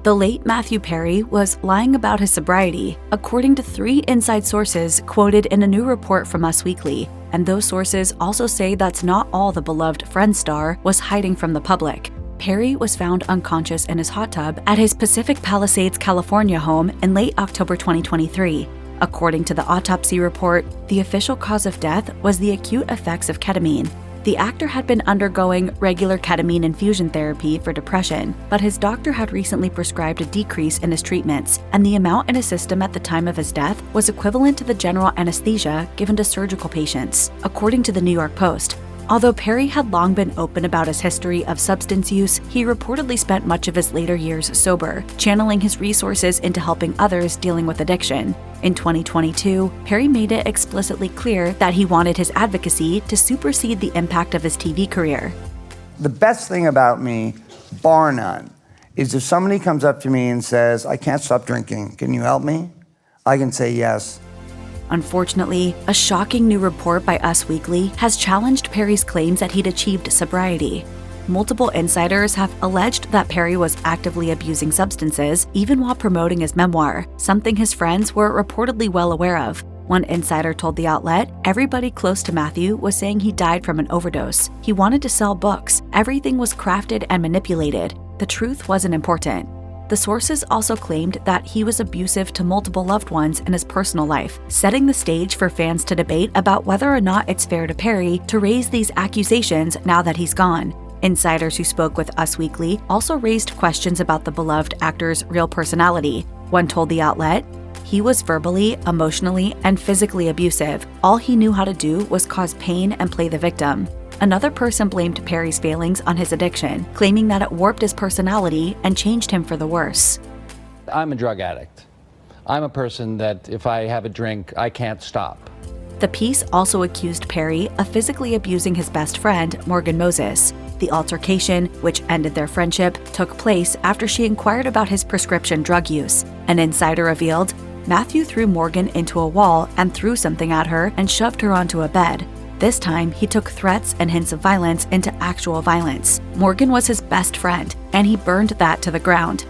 The late Matthew Perry was lying about his sobriety, according to 3 inside sources quoted in a new report from Us Weekly, and those sources also say that's not all the beloved Friends star was hiding from the public. Perry was found unconscious in his hot tub at his Pacific Palisades, California home in late October 2023. According to the autopsy report, the official cause of death was the acute effects of ketamine. The actor had been undergoing regular ketamine infusion therapy for depression, but his doctor had recently prescribed a decrease in his treatments, and the amount in his system at the time of his death was equivalent to the general anesthesia given to surgical patients, according to the New York Post. Although Perry had long been open about his history of substance use, he reportedly spent much of his later years sober, channeling his resources into helping others dealing with addiction. In 2022, Perry made it explicitly clear that he wanted his advocacy to supersede the impact of his TV career. The best thing about me, bar none, is if somebody comes up to me and says, "I can't stop drinking, can you help me?" I can say yes. Unfortunately, a shocking new report by Us Weekly has challenged Perry's claims that he'd achieved sobriety. Multiple insiders have alleged that Perry was actively abusing substances even while promoting his memoir, something his friends were reportedly well aware of. One insider told the outlet, everybody close to Matthew was saying he died from an overdose. He wanted to sell books. Everything was crafted and manipulated. The truth wasn't important. The sources also claimed that he was abusive to multiple loved ones in his personal life, setting the stage for fans to debate about whether or not it's fair to Perry to raise these accusations now that he's gone. Insiders who spoke with Us Weekly also raised questions about the beloved actor's real personality. One told the outlet, "He was verbally, emotionally, and physically abusive. All he knew how to do was cause pain and play the victim." Another person blamed Perry's failings on his addiction, claiming that it warped his personality and changed him for the worse. I'm a drug addict. I'm a person that if I have a drink, I can't stop. The piece also accused Perry of physically abusing his best friend, Morgan Moses. The altercation, which ended their friendship, took place after she inquired about his prescription drug use. An insider revealed, Matthew threw Morgan into a wall and threw something at her and shoved her onto a bed. This time, he took threats and hints of violence into actual violence. Morgan was his best friend, and he burned that to the ground.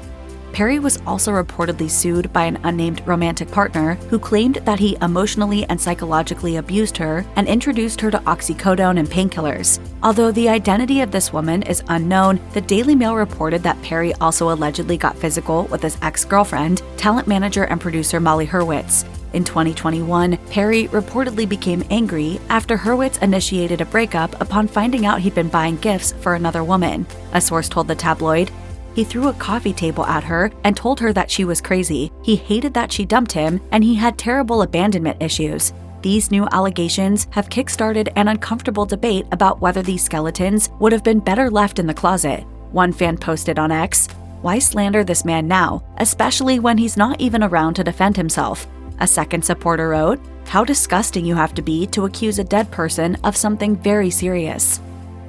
Perry was also reportedly sued by an unnamed romantic partner who claimed that he emotionally and psychologically abused her and introduced her to oxycodone and painkillers. Although the identity of this woman is unknown, the Daily Mail reported that Perry also allegedly got physical with his ex-girlfriend, talent manager and producer Molly Hurwitz. In 2021, Perry reportedly became angry after Hurwitz initiated a breakup upon finding out he'd been buying gifts for another woman. A source told the tabloid, "He threw a coffee table at her and told her that she was crazy. He hated that she dumped him, and he had terrible abandonment issues." These new allegations have kickstarted an uncomfortable debate about whether these skeletons would have been better left in the closet. One fan posted on X, "Why slander this man now, especially when he's not even around to defend himself?" A second supporter wrote, "How disgusting you have to be to accuse a dead person of something very serious."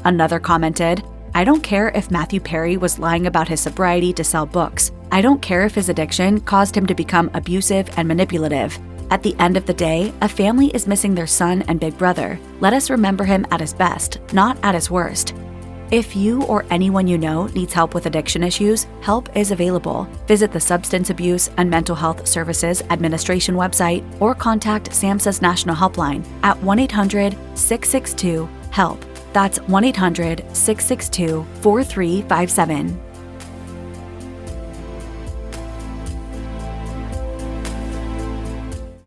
Another commented, "I don't care if Matthew Perry was lying about his sobriety to sell books. I don't care if his addiction caused him to become abusive and manipulative. At the end of the day, a family is missing their son and big brother. Let us remember him at his best, not at his worst." If you or anyone you know needs help with addiction issues, help is available. Visit the Substance Abuse and Mental Health Services Administration website or contact SAMHSA's National Helpline at 1-800-662-HELP. That's 1-800-662-4357.